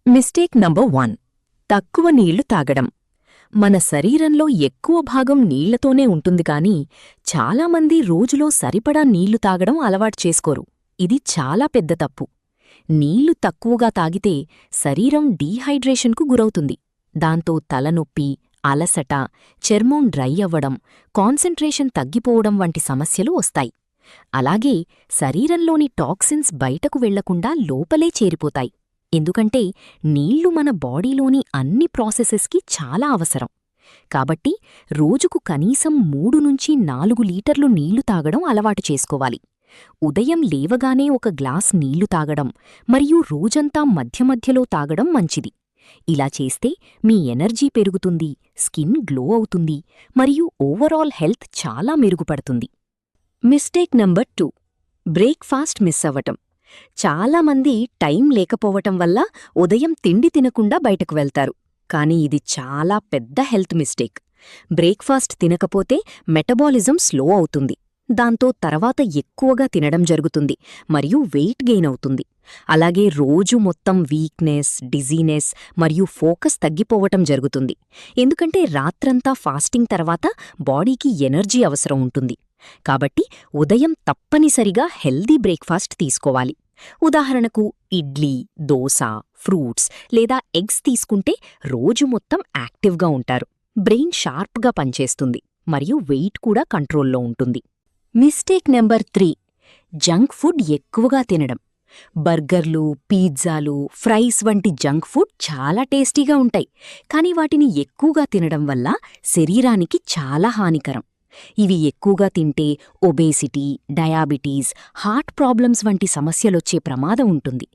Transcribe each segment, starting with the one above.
Mistake number 1. తక్కువ నీళ్లు తాగడం. మన శరీరంలో ఎక్కువ భాగం నీళ్లతోనే ఉంటుంది కాని చాలామంది రోజులో సరిపడా నీళ్లు తాగడం అలవాటు చేసుకోరు. ఇది చాలా పెద్ద తప్పు. నీళ్లు తక్కువగా తాగితే శరీరం డీహైడ్రేషన్కు గురవుతుంది. దాంతో తలనొప్పి, అలసట, చర్మం డ్రై అవ్వడం, కాన్సంట్రేషన్ తగ్గిపోవడం వంటి సమస్యలు వస్తాయి. అలాగే శరీరంలోని టాక్సిన్స్ బయటకు వెళ్లకుండా లోపలే చేరిపోతాయి. ఎందుకంటే నీళ్లు మన బాడీలోని అన్ని ప్రాసెసెస్కి చాలా అవసరం. కాబట్టి రోజుకు కనీసం 3-4 లీటర్లు నీళ్లు తాగడం అలవాటు చేసుకోవాలి. ఉదయం లేవగానే ఒక గ్లాస్ నీళ్లు తాగడం మరియు రోజంతా మధ్యమధ్యలో తాగడం మంచిది. ఇలా చేస్తే మీ ఎనర్జీ పెరుగుతుంది, స్కిన్ గ్లో అవుతుంది మరియు ఓవరాల్ హెల్త్ చాలా మెరుగుపడుతుంది. Mistake number 2. బ్రేక్ఫాస్ట్ మిస్ అవ్వటం. చాలామంది టైం లేకపోవటం వల్ల ఉదయం తిండి తినకుండా బయటకు వెళ్తారు. కానీ ఇది చాలా పెద్ద హెల్త్ మిస్టేక్. బ్రేక్ఫాస్ట్ తినకపోతే మెటబాలిజం స్లో అవుతుంది. దాంతో తర్వాత ఎక్కువగా తినడం జరుగుతుంది మరియు వెయిట్ గెయిన్ అవుతుంది. అలాగే రోజు మొత్తం వీక్నెస్, డిజీనెస్ మరియు ఫోకస్ తగ్గిపోవటం జరుగుతుంది. ఎందుకంటే రాత్రంతా ఫాస్టింగ్ తర్వాత బాడీకి ఎనర్జీ అవసరం ఉంటుంది. కాబట్టి ఉదయం తప్పనిసరిగా హెల్దీ బ్రేక్ఫాస్ట్ తీసుకోవాలి. ఉదాహరణకు ఇడ్లీ, దోస, ఫ్రూట్స్ లేదా ఎగ్స్ తీసుకుంటే రోజు మొత్తం యాక్టివ్గా ఉంటారు. బ్రెయిన్ షార్ప్గా పనిచేస్తుంది మరియు వెయిట్ కూడా కంట్రోల్లో ఉంటుంది. Mistake number 3. జంక్ ఫుడ్ ఎక్కువగా తినడం. బర్గర్లు, పిజ్జాలు, ఫ్రైస్ వంటి జంక్ ఫుడ్ చాలా టేస్టీగా ఉంటాయి. కానీ వాటిని ఎక్కువగా తినడం వల్ల శరీరానికి చాలా హానికరం. ఇవి ఎక్కువగా తింటే ఒబేసిటీ, డయాబెటీస్, హార్ట్ ప్రాబ్లమ్స్ వంటి సమస్యలొచ్చే ప్రమాదం ఉంటుంది.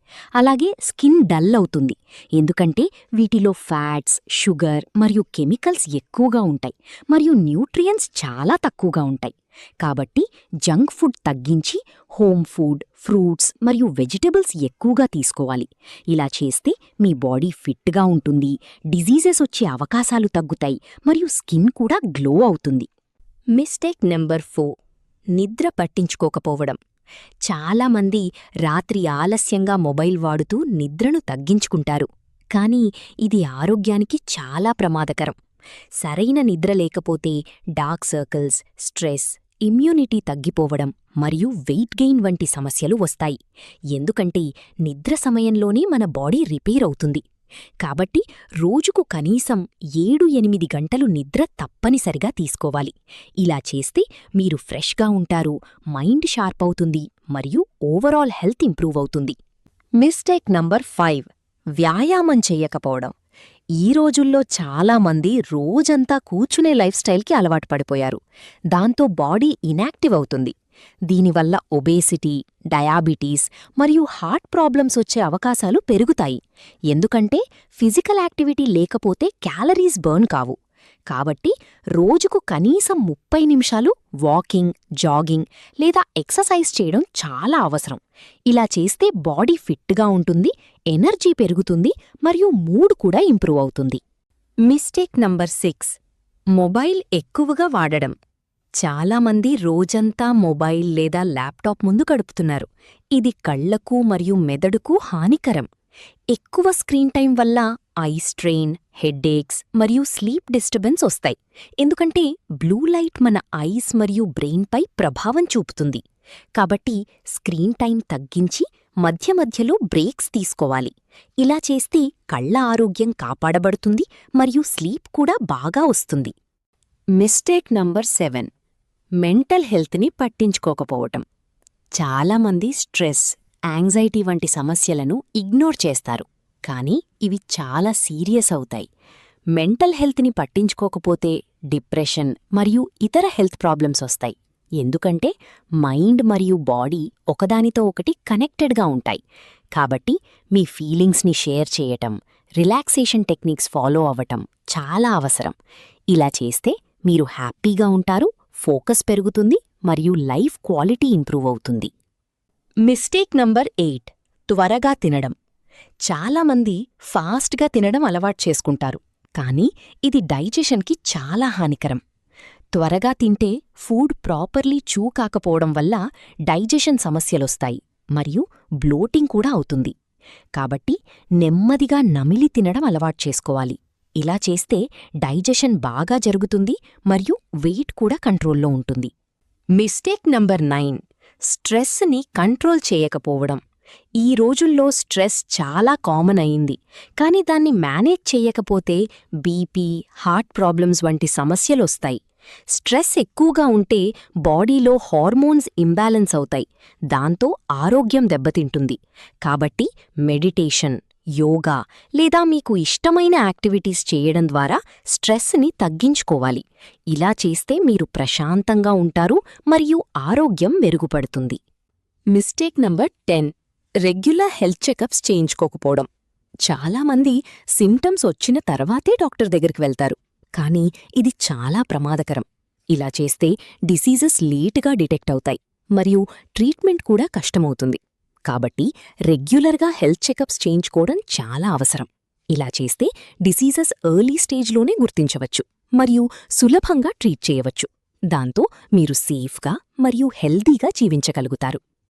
అలాగే స్కిన్ డల్ అవుతుంది. ఎందుకంటే వీటిలో ఫ్యాట్స్, షుగర్ మరియు కెమికల్స్ ఎక్కువగా ఉంటాయి మరియు న్యూట్రియంట్స్ చాలా తక్కువగా ఉంటాయి. కాబట్టి జంక్ ఫుడ్ తగ్గించి హోమ్ ఫుడ్, ఫ్రూట్స్ మరియు వెజిటబుల్స్ ఎక్కువగా తీసుకోవాలి. ఇలా చేస్తే మీ బాడీ ఫిట్గా ఉంటుంది, డిజీజెస్ వచ్చే అవకాశాలు తగ్గుతాయి మరియు స్కిన్ కూడా గ్లో అవుతుంది. Mistake number 4. నిద్ర పట్టించుకోకపోవడం. చాలామంది రాత్రి ఆలస్యంగా మొబైల్ వాడుతూ నిద్రను తగ్గించుకుంటారు. కానీ ఇది ఆరోగ్యానికి చాలా ప్రమాదకరం. సరైన నిద్ర లేకపోతే డార్క్ సర్కిల్స్, స్ట్రెస్, ఇమ్యూనిటీ తగ్గిపోవడం మరియు వెయిట్ గెయిన్ వంటి సమస్యలు వస్తాయి. ఎందుకంటే నిద్ర సమయంలోనే మన బాడీ రిపేర్ అవుతుంది. కాబట్టి రోజుకు కనీసం 7-8 గంటలు నిద్ర తప్పనిసరిగా తీసుకోవాలి. ఇలా చేస్తే మీరు ఫ్రెష్గా ఉంటారు, మైండ్ షార్ప్ అవుతుంది మరియు ఓవరాల్ హెల్త్ ఇంప్రూవ్ అవుతుంది. Mistake number 5. వ్యాయామం చెయ్యకపోవడం. ఈ రోజుల్లో చాలామంది రోజంతా కూర్చునే లైఫ్ స్టైల్కి అలవాటు పడిపోయారు. దాంతో బాడీ ఇనాక్టివ్ అవుతుంది. దీనివల్ల ఒబేసిటీ, డయాబెటీస్ మరియు హార్ట్ ప్రాబ్లమ్స్ వచ్చే అవకాశాలు పెరుగుతాయి. ఎందుకంటే ఫిజికల్ యాక్టివిటీ లేకపోతే క్యాలరీస్ బర్న్ కావు. కాబట్టి రోజుకు కనీసం 30 నిమిషాలు వాకింగ్, జాగింగ్ లేదా ఎక్సర్సైజ్ చేయడం చాలా అవసరం. ఇలా చేస్తే బాడీ ఫిట్గా ఉంటుంది, ఎనర్జీ పెరుగుతుంది మరియు మూడ్ కూడా ఇంప్రూవ్ అవుతుంది. Mistake number 6. మొబైల్ ఎక్కువగా వాడడం. చాలామంది రోజంతా మొబైల్ లేదా ల్యాప్టాప్ ముందు గడుపుతున్నారు. ఇది కళ్లకు మరియు మెదడుకు హానికరం. ఎక్కువ స్క్రీన్ టైం వల్ల ఐ స్ట్రెయిన్, హెడ్ఏక్స్ మరియు స్లీప్ డిస్టర్బెన్స్ వస్తాయి. ఎందుకంటే బ్లూ లైట్ మన ఐస్ మరియు బ్రెయిన్పై ప్రభావం చూపుతుంది. కాబట్టి స్క్రీన్ టైం తగ్గించి మధ్య మధ్యలో బ్రేక్స్ తీసుకోవాలి. ఇలా చేస్తే కళ్ల ఆరోగ్యం కాపాడబడుతుంది మరియు స్లీప్ కూడా బాగా వస్తుంది. Mistake number 7. మెంటల్ హెల్త్ని పట్టించుకోకపోవటం. చాలామంది స్ట్రెస్, యాంగ్జైటీ వంటి సమస్యలను ఇగ్నోర్ చేస్తారు. కానీ ఇవి చాలా సీరియస్ అవుతాయి. మెంటల్ హెల్త్ని పట్టించుకోకపోతే డిప్రెషన్ మరియు ఇతర హెల్త్ ప్రాబ్లమ్స్ వస్తాయి. ఎందుకంటే మైండ్ మరియు బాడీ ఒకదానితో ఒకటి కనెక్టెడ్గా ఉంటాయి. కాబట్టి మీ ఫీలింగ్స్ని షేర్ చేయటం, రిలాక్సేషన్ టెక్నిక్స్ ఫాలో అవ్వటం చాలా అవసరం. ఇలా చేస్తే మీరు హ్యాపీగా ఉంటారు, ఫోకస్ పెరుగుతుంది మరియు లైఫ్ క్వాలిటీ ఇంప్రూవ్ అవుతుంది. Mistake number 8. త్వరగా తినడం. చాలామంది ఫాస్ట్గా తినడం అలవాటు చేసుకుంటారు. కానీ ఇది డైజెషన్కి చాలా హానికరం. త్వరగా తింటే ఫుడ్ ప్రాపర్లీ చూ కాకపోవడం వల్ల డైజెషన్ సమస్యలొస్తాయి మరియు బ్లోటింగ్ కూడా అవుతుంది. కాబట్టి నెమ్మదిగా నమిలి తినడం అలవాటు చేసుకోవాలి. ఇలా చేస్తే డైజెషన్ బాగా జరుగుతుంది మరియు వెయిట్ కూడా కంట్రోల్లో ఉంటుంది. మిస్టేక్ నంబర్ 9, స్ట్రెస్ని కంట్రోల్ చేయకపోవడం. ఈ రోజుల్లో స్ట్రెస్ చాలా కామన్ అయింది, కానీ దాన్ని మేనేజ్ చెయ్యకపోతే బీపీ, హార్ట్ ప్రాబ్లమ్స్ వంటి సమస్యలొస్తాయి. స్ట్రెస్ ఎక్కువగా ఉంటే బాడీలో హార్మోన్స్ ఇంబ్యాలెన్స్ అవుతాయి, దాంతో ఆరోగ్యం దెబ్బతింటుంది. కాబట్టి మెడిటేషన్, యోగా లేదా మీకు ఇష్టమైన యాక్టివిటీస్ చేయడం ద్వారా స్ట్రెస్ని తగ్గించుకోవాలి. ఇలా చేస్తే మీరు ప్రశాంతంగా ఉంటారు మరియు ఆరోగ్యం మెరుగుపడుతుంది. Mistake number 10, regular health checkups చేయించుకోకపోవడం. చాలామంది సిమ్టమ్స్ వచ్చిన తర్వాతే డాక్టర్ దగ్గరికి వెళ్తారు, కానీ ఇది చాలా ప్రమాదకరం. ఇలా చేస్తే డిసీజెస్ లేటుగా డిటెక్ట్ అవుతాయి మరియు ట్రీట్మెంట్ కూడా కష్టమవుతుంది. కాబట్టి రెగ్యులర్గా హెల్త్ చెకప్స్ చేయించుకోవడం చాలా అవసరం. ఇలా చేస్తే డిసీజెస్ ఎర్లీ స్టేజ్లోనే గుర్తించవచ్చు మరియు సులభంగా ట్రీట్ చేయవచ్చు. దాంతో మీరు సేఫ్గా మరియు హెల్దీగా జీవించగలుగుతారు.